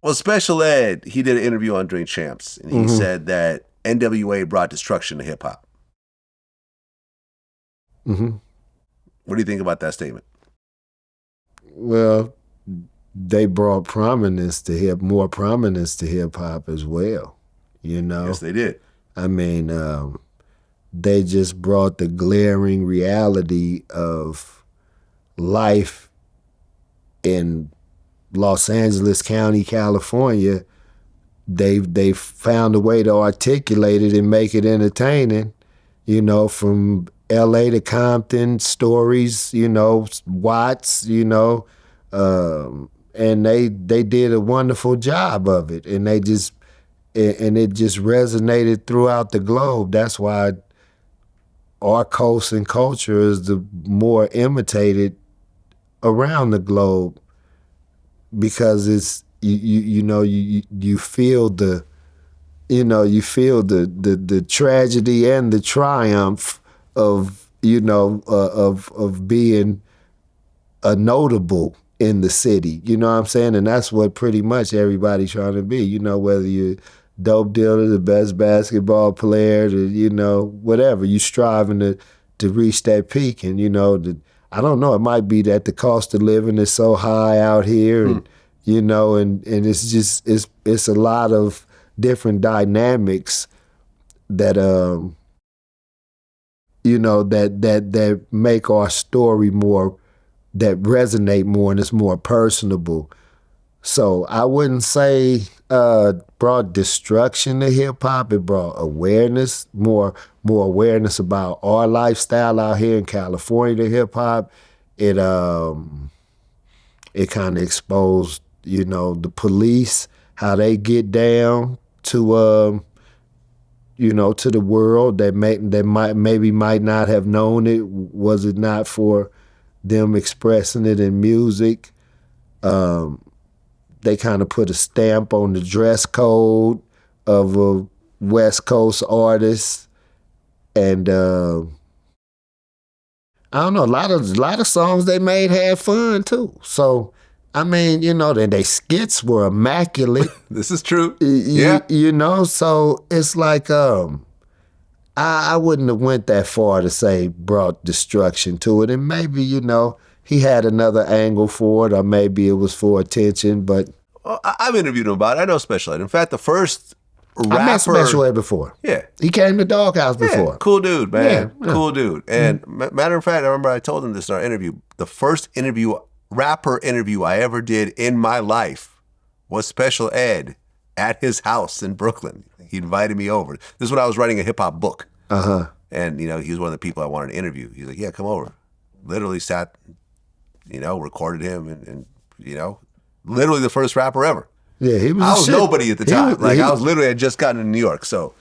Well, Special Ed, he did an interview on Drink Champs, and he said that NWA brought destruction to hip hop. Mm-hmm. What do you think about that statement? Well, they brought more prominence to hip hop as well. You know? Yes, they did. I mean, they just brought the glaring reality of life in Los Angeles County, California. They found a way to articulate it and make it entertaining, you know, from LA to Compton, stories, you know, Watts, you know, and they did a wonderful job of it, and it just resonated throughout the globe. That's why our coast and culture is the more imitated around the globe, because it's you feel the tragedy and the triumph of of being a notable in the city. You know what I'm saying? And that's what pretty much everybody's trying to be. You know, whether you're dope dealer, the best basketball player, whatever, you striving to reach that peak. And I don't know, it might be that the cost of living is so high out here, and and it's just it's a lot of different dynamics that that make our story more, that resonate more, and it's more personable. So I wouldn't say brought destruction to hip hop. It brought awareness, more awareness about our lifestyle out here in California to hip hop. It kind of exposed, the police, how they get down to to the world that might not have known it, was it not for them expressing it in music. They kind of put a stamp on the dress code of a West Coast artist, and I don't know, a lot of songs they made had fun too. So I mean, then they skits were immaculate. This is true. So it's like I wouldn't have went that far to say brought destruction to it, and maybe he had another angle for it, or maybe it was for attention. But I've interviewed him about it. I know Special Ed. In fact, the first rapper, I met Special Ed before. Yeah, he came to Doghouse before. Yeah, cool dude, man. Yeah. Cool dude. And matter of fact, I remember I told him this in our interview. The first rapper interview I ever did in my life was Special Ed at his house in Brooklyn. He invited me over. This is when I was writing a hip hop book. And he was one of the people I wanted to interview. He's like, yeah, come over. Literally sat, recorded him, and literally the first rapper ever. Yeah, he was. I was nobody at the time. I was literally had just gotten to New York, so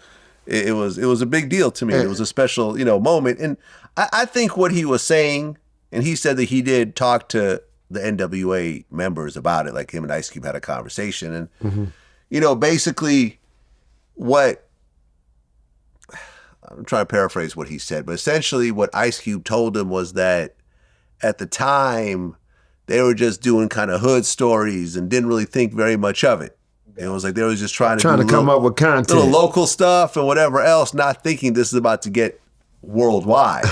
it was a big deal to me. It was a special moment, and I think what he was saying, and he said that he did talk to the NWA members about it, like him and Ice Cube had a conversation, and basically what. I'm trying to paraphrase what he said, but essentially what Ice Cube told him was that at the time they were just doing kind of hood stories and didn't really think very much of it. It was like they were just trying to come up with content, little local stuff and whatever else, not thinking this is about to get worldwide.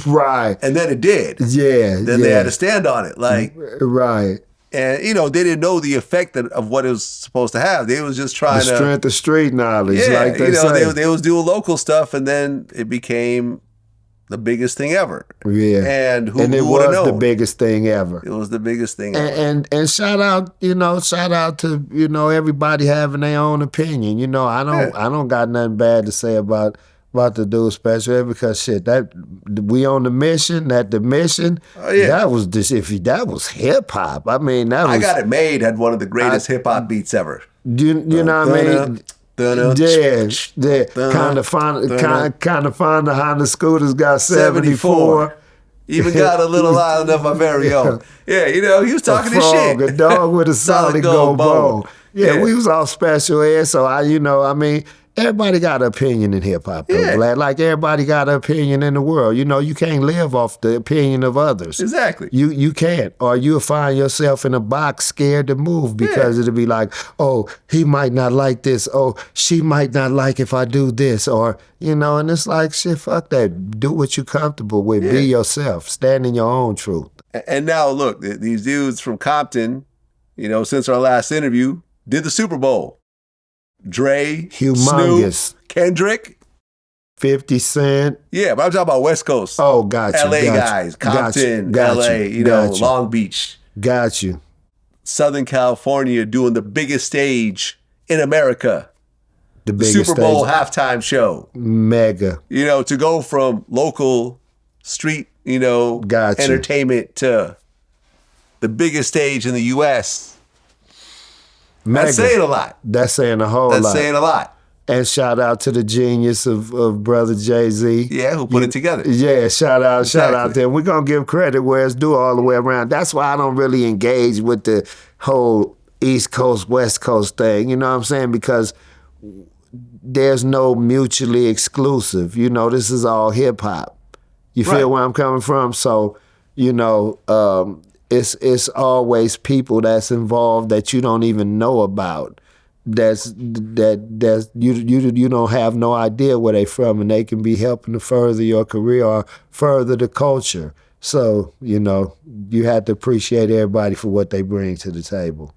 Right. And then it did. Yeah. Then they had to stand on it. Right. And, they didn't know the effect of what it was supposed to have. They was just trying the strength of street knowledge, like they say. They was doing local stuff, and then it became the biggest thing ever. Yeah. And who it would have was known? the biggest thing ever. It was the biggest thing ever. And shout out to, everybody having their own opinion. I don't got nothing bad to say about the dude Special Ed, because shit, that we on the mission. The mission, that was that was hip hop. I mean, I Got It Made had one of the greatest hip hop beats ever. You know what I mean? Yeah. Kind of find the Honda Scooters got 74. Even got a little island of my very own. Yeah, he was talking this shit. A dog with a solid gold bone. Yeah, we was all Special Ed, so everybody got an opinion in hip hop, though, Yeah. Vlad. Like everybody got an opinion in the world. You know, you can't live off the opinion of others. Exactly. You can't, or you'll find yourself in a box scared to move because it'll be like, oh, he might not like this. Oh, she might not like if I do this, or you know, and it's like shit. Fuck that. Do what you're comfortable with. Be yourself. Stand in your own truth. And now look, these dudes from Compton, you know, since our last interview, did the Super Bowl. Dre, Humongous. Snoop, Kendrick. 50 Cent. Yeah, but I'm talking about West Coast. Oh, gotcha. LA guys, Compton, LA, you know, Long Beach. Got you. Southern California doing the biggest stage in America. The The biggest Super Bowl stage. halftime show. Mega. You know, to go from local street, you know, Gotcha. entertainment to the biggest stage in the U.S. Mega. That's saying a lot. That's saying a whole That's lot. saying a lot. And shout out to the genius of brother Jay-Z. Yeah, who put it together. Yeah, shout out Exactly. there. We're going to give credit where it's due all the way around. That's why I don't really engage with the whole East Coast, West Coast thing. You know what I'm saying? Because there's no mutually exclusive. You know, this is all hip-hop. You feel Right. where I'm coming from? So, you know, it's always people that's involved that you don't even know about. That's you don't have no idea where they from, and they can be helping to further your career or further the culture. So, you know, you have to appreciate everybody for what they bring to the table.